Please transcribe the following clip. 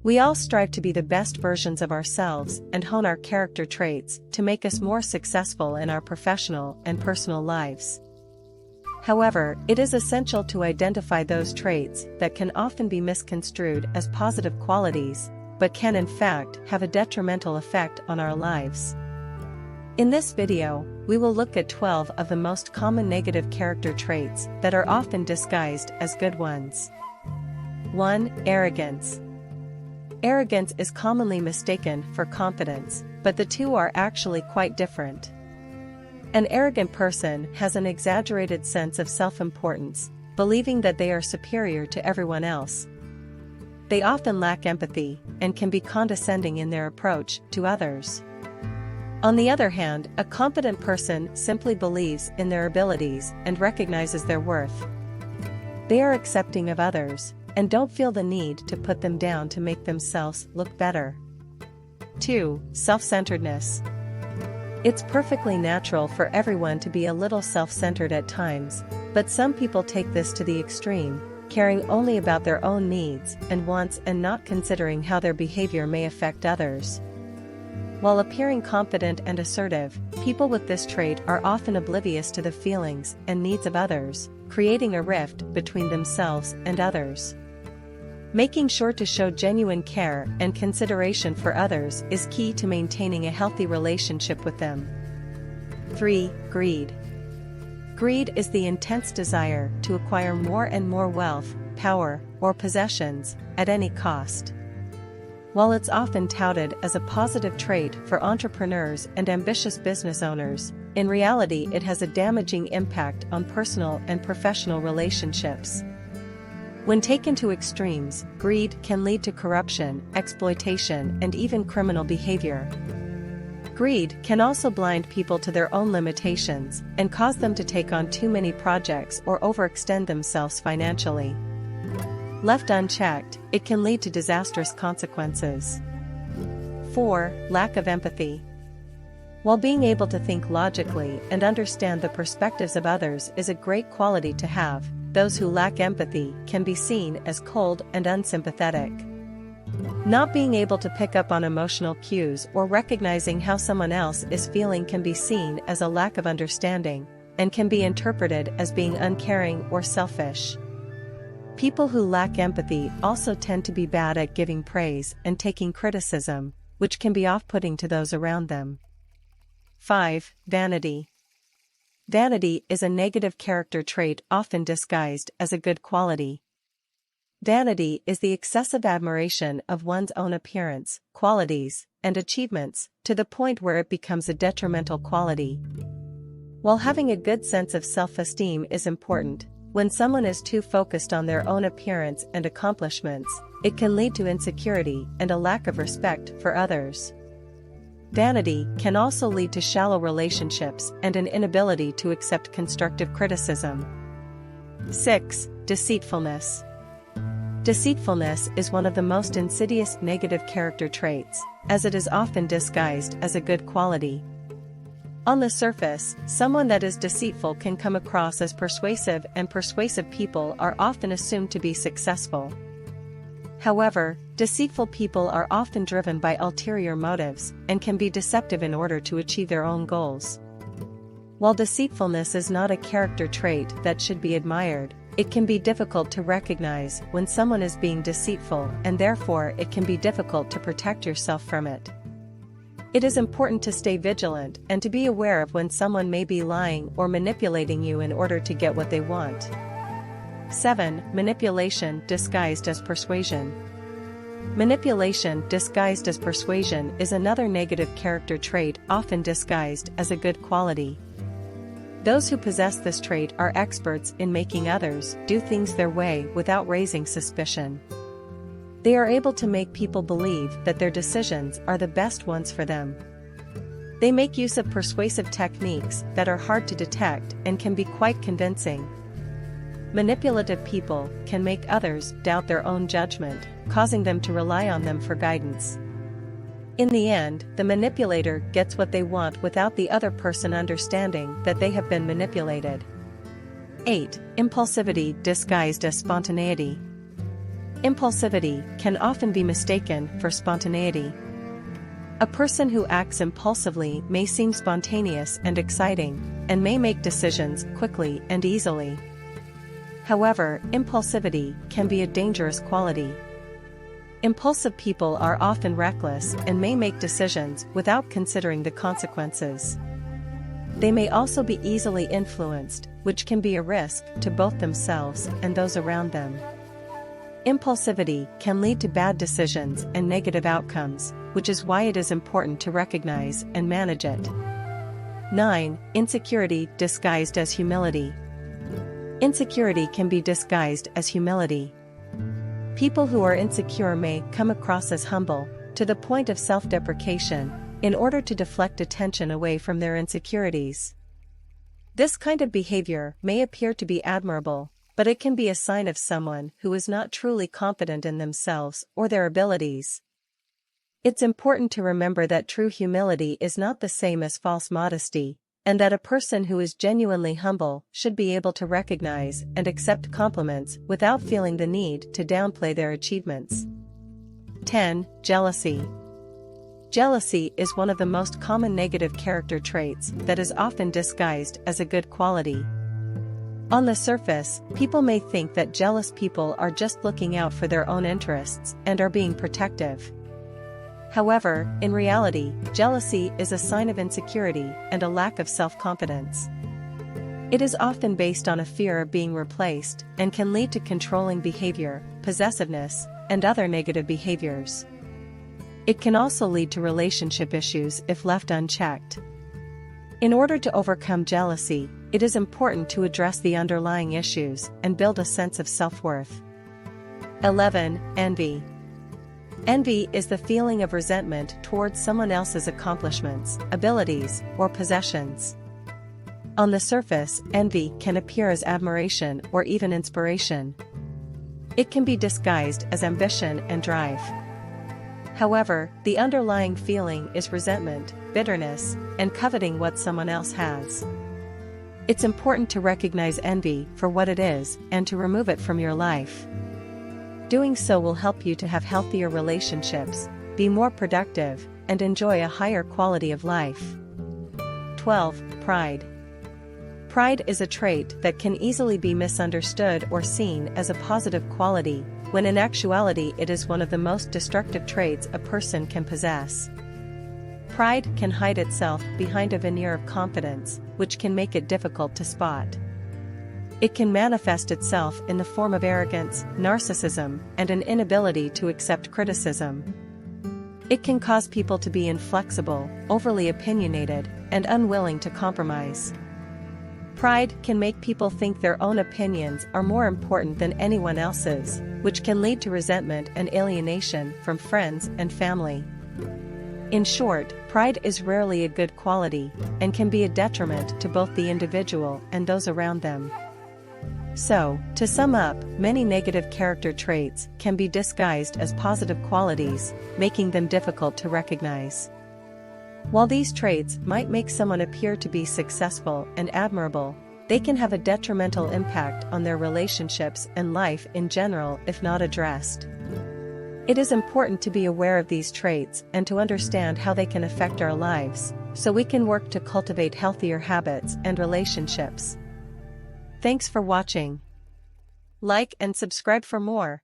We all strive to be the best versions of ourselves and hone our character traits to make us more successful in our professional and personal lives. However, it is essential to identify those traits that can often be misconstrued as positive qualities, but can in fact have a detrimental effect on our lives. In this video, we will look at 12 of the most common negative character traits that are often disguised as good ones. 1. Arrogance. Arrogance is commonly mistaken for confidence, but the two are actually quite different. An arrogant person has an exaggerated sense of self-importance, believing that they are superior to everyone else. They often lack empathy and can be condescending in their approach to others. On the other hand, a confident person simply believes in their abilities and recognizes their worth. They are accepting of others and don't feel the need to put them down to make themselves look better. 2. Self-centeredness. It's perfectly natural for everyone to be a little self-centered at times, but some people take this to the extreme, caring only about their own needs and wants and not considering how their behavior may affect others. While appearing confident and assertive, people with this trait are often oblivious to the feelings and needs of others, creating a rift between themselves and others. Making sure to show genuine care and consideration for others is key to maintaining a healthy relationship with them. 3. Greed. Greed is the intense desire to acquire more and more wealth, power, or possessions, at any cost. While it's often touted as a positive trait for entrepreneurs and ambitious business owners, in reality it has a damaging impact on personal and professional relationships. When taken to extremes, greed can lead to corruption, exploitation, and even criminal behavior. Greed can also blind people to their own limitations and cause them to take on too many projects or overextend themselves financially. Left unchecked, it can lead to disastrous consequences. 4. Lack of empathy. While being able to think logically and understand the perspectives of others is a great quality to have, those who lack empathy can be seen as cold and unsympathetic. Not being able to pick up on emotional cues or recognizing how someone else is feeling can be seen as a lack of understanding, and can be interpreted as being uncaring or selfish. People who lack empathy also tend to be bad at giving praise and taking criticism, which can be off-putting to those around them. 5. Vanity. Vanity is a negative character trait often disguised as a good quality. Vanity is the excessive admiration of one's own appearance, qualities, and achievements, to the point where it becomes a detrimental quality. While having a good sense of self-esteem is important, when someone is too focused on their own appearance and accomplishments, it can lead to insecurity and a lack of respect for others. Vanity can also lead to shallow relationships and an inability to accept constructive criticism. 6. Deceitfulness. Deceitfulness is one of the most insidious negative character traits, as it is often disguised as a good quality. On the surface, someone that is deceitful can come across as persuasive, and persuasive people are often assumed to be successful. However, deceitful people are often driven by ulterior motives and can be deceptive in order to achieve their own goals. While deceitfulness is not a character trait that should be admired, it can be difficult to recognize when someone is being deceitful, and therefore it can be difficult to protect yourself from it. It is important to stay vigilant and to be aware of when someone may be lying or manipulating you in order to get what they want. 7. Manipulation disguised as persuasion. Manipulation disguised as persuasion is another negative character trait often disguised as a good quality. Those who possess this trait are experts in making others do things their way without raising suspicion. They are able to make people believe that their decisions are the best ones for them. They make use of persuasive techniques that are hard to detect and can be quite convincing. Manipulative people can make others doubt their own judgment, causing them to rely on them for guidance. In the end, the manipulator gets what they want without the other person understanding that they have been manipulated. 8. Impulsivity disguised as spontaneity. Impulsivity can often be mistaken for spontaneity. A person who acts impulsively may seem spontaneous and exciting, and may make decisions quickly and easily. However, impulsivity can be a dangerous quality. Impulsive people are often reckless and may make decisions without considering the consequences. They may also be easily influenced, which can be a risk to both themselves and those around them. Impulsivity can lead to bad decisions and negative outcomes, which is why it is important to recognize and manage it. 9. Insecurity disguised as humility. Insecurity can be disguised as humility. People who are insecure may come across as humble, to the point of self-deprecation, in order to deflect attention away from their insecurities. This kind of behavior may appear to be admirable, but it can be a sign of someone who is not truly confident in themselves or their abilities. It's important to remember that true humility is not the same as false modesty, and that a person who is genuinely humble should be able to recognize and accept compliments without feeling the need to downplay their achievements. 10. Jealousy. Jealousy is one of the most common negative character traits that is often disguised as a good quality. On the surface, people may think that jealous people are just looking out for their own interests and are being protective. However, in reality, jealousy is a sign of insecurity and a lack of self-confidence. It is often based on a fear of being replaced and can lead to controlling behavior, possessiveness, and other negative behaviors. It can also lead to relationship issues if left unchecked. In order to overcome jealousy, it is important to address the underlying issues and build a sense of self-worth. 11. Envy. Envy is the feeling of resentment towards someone else's accomplishments, abilities, or possessions. On the surface, envy can appear as admiration or even inspiration. It can be disguised as ambition and drive. However, the underlying feeling is resentment, bitterness, and coveting what someone else has. It's important to recognize envy for what it is and to remove it from your life. Doing so will help you to have healthier relationships, be more productive, and enjoy a higher quality of life. 12. Pride. Pride is a trait that can easily be misunderstood or seen as a positive quality, when in actuality it is one of the most destructive traits a person can possess. Pride can hide itself behind a veneer of confidence, which can make it difficult to spot. It can manifest itself in the form of arrogance, narcissism, and an inability to accept criticism. It can cause people to be inflexible, overly opinionated, and unwilling to compromise. Pride can make people think their own opinions are more important than anyone else's, which can lead to resentment and alienation from friends and family. In short, pride is rarely a good quality, and can be a detriment to both the individual and those around them. So, to sum up, many negative character traits can be disguised as positive qualities, making them difficult to recognize. While these traits might make someone appear to be successful and admirable, they can have a detrimental impact on their relationships and life in general if not addressed. It is important to be aware of these traits and to understand how they can affect our lives, so we can work to cultivate healthier habits and relationships. Thanks for watching. Like and subscribe for more.